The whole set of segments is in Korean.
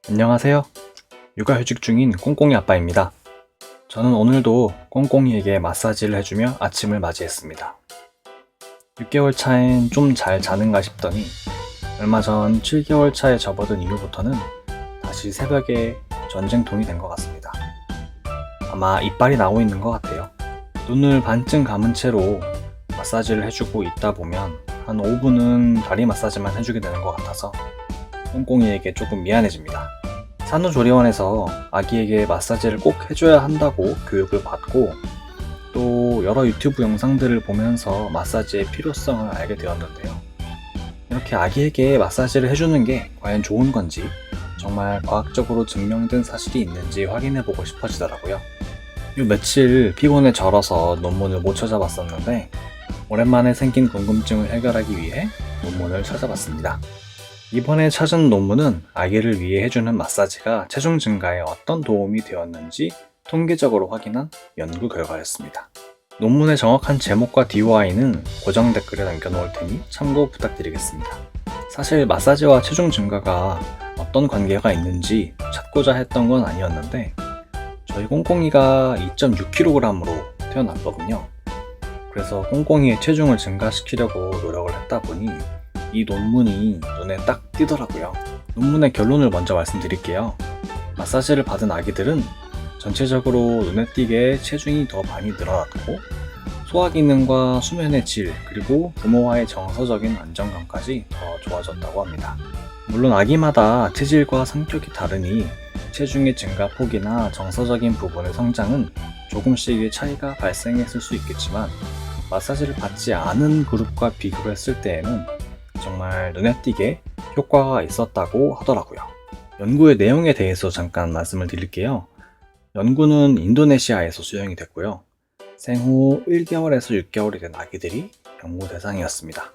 안녕하세요. 육아휴직 중인 꽁꽁이 아빠입니다. 저는 오늘도 꽁꽁이에게 마사지를 해주며 아침을 맞이했습니다. 6개월 차엔 좀 잘 자는가 싶더니 얼마 전 7개월 차에 접어든 이후부터는 다시 새벽에 전쟁통이 된 것 같습니다. 아마 이빨이 나오고 있는 것 같아요. 눈을 반쯤 감은 채로 마사지를 해주고 있다 보면 한 5분은 다리 마사지만 해주게 되는 것 같아서 꽁꽁이에게 조금 미안해집니다. 산후조리원에서 아기에게 마사지를 꼭 해줘야 한다고 교육을 받고 또 여러 유튜브 영상들을 보면서 마사지의 필요성을 알게 되었는데요. 이렇게 아기에게 마사지를 해주는 게 과연 좋은 건지 정말 과학적으로 증명된 사실이 있는지 확인해보고 싶어지더라고요. 요 며칠 피곤에 절어서 논문을 못 찾아봤었는데 오랜만에 생긴 궁금증을 해결하기 위해 논문을 찾아봤습니다. 이번에 찾은 논문은 아기를 위해 해주는 마사지가 체중 증가에 어떤 도움이 되었는지 통계적으로 확인한 연구 결과였습니다. 논문의 정확한 제목과 DOI는 고정 댓글에 남겨놓을 테니 참고 부탁드리겠습니다. 사실 마사지와 체중 증가가 어떤 관계가 있는지 찾고자 했던 건 아니었는데 저희 꽁꽁이가 2.6kg으로 태어났거든요. 그래서 꽁꽁이의 체중을 증가시키려고 노력을 했다 보니 이 논문이 눈에 딱 띄더라고요. 논문의 결론을 먼저 말씀드릴게요. 마사지를 받은 아기들은 전체적으로 눈에 띄게 체중이 더 많이 늘어났고 소화 기능과 수면의 질 그리고 부모와의 정서적인 안정감까지 더 좋아졌다고 합니다. 물론 아기마다 체질과 성격이 다르니 체중의 증가 폭이나 정서적인 부분의 성장은 조금씩의 차이가 발생했을 수 있겠지만 마사지를 받지 않은 그룹과 비교를 했을 때에는 정말 눈에 띄게 효과가 있었다고 하더라고요. 연구의 내용에 대해서 잠깐 말씀을 드릴게요. 연구는 인도네시아에서 수행이 됐고요. 생후 1개월에서 6개월이 된 아기들이 연구 대상이었습니다.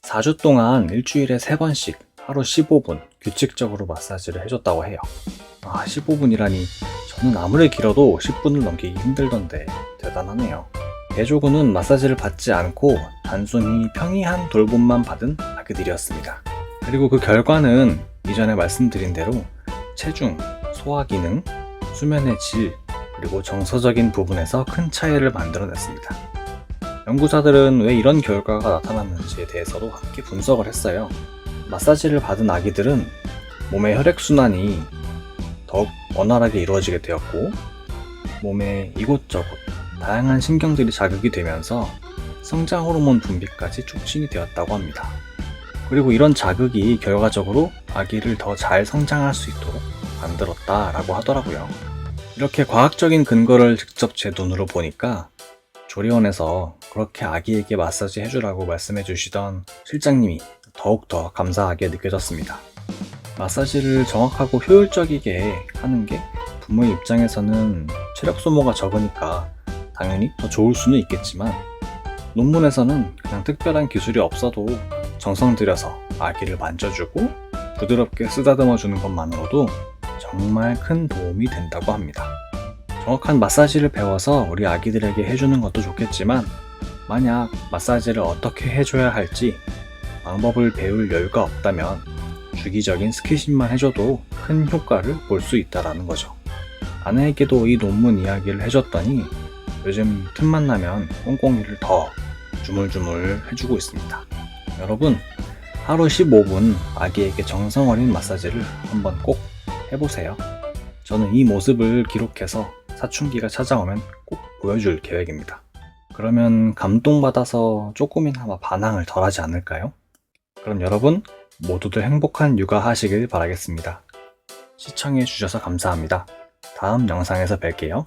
4주 동안 일주일에 3번씩 하루 15분 규칙적으로 마사지를 해줬다고 해요. 15분이라니 저는 아무리 길어도 10분을 넘기기 힘들던데 대단하네요. 대조군은 마사지를 받지 않고 단순히 평이한 돌봄만 받은 아기들이었습니다. 그리고 그 결과는 이전에 말씀드린 대로 체중, 소화 기능, 수면의 질, 그리고 정서적인 부분에서 큰 차이를 만들어냈습니다. 연구자들은 왜 이런 결과가 나타났는지에 대해서도 함께 분석을 했어요. 마사지를 받은 아기들은 몸의 혈액순환이 더욱 원활하게 이루어지게 되었고 몸의 이곳저곳 다양한 신경들이 자극이 되면서 성장 호르몬 분비까지 촉진이 되었다고 합니다. 그리고 이런 자극이 결과적으로 아기를 더 잘 성장할 수 있도록 만들었다라고 하더라고요. 이렇게 과학적인 근거를 직접 제 눈으로 보니까 조리원에서 그렇게 아기에게 마사지 해주라고 말씀해 주시던 실장님이 더욱더 감사하게 느껴졌습니다. 마사지를 정확하고 효율적이게 하는 게 부모의 입장에서는 체력 소모가 적으니까 당연히 더 좋을 수는 있겠지만 논문에서는 그냥 특별한 기술이 없어도 정성 들여서 아기를 만져주고 부드럽게 쓰다듬어 주는 것만으로도 정말 큰 도움이 된다고 합니다. 정확한 마사지를 배워서 우리 아기들에게 해주는 것도 좋겠지만 만약 마사지를 어떻게 해줘야 할지 방법을 배울 여유가 없다면 주기적인 스킨십만 해줘도 큰 효과를 볼 수 있다는 거죠. 아내에게도 이 논문 이야기를 해줬더니 요즘 틈만 나면 꽁꽁이를 더 주물주물 해주고 있습니다. 여러분, 하루 15분 아기에게 정성 어린 마사지를 한번 꼭 해보세요. 저는 이 모습을 기록해서 사춘기가 찾아오면 꼭 보여줄 계획입니다. 그러면 감동받아서 조금이나마 반항을 덜하지 않을까요? 그럼 여러분 모두들 행복한 육아 하시길 바라겠습니다. 시청해주셔서 감사합니다. 다음 영상에서 뵐게요.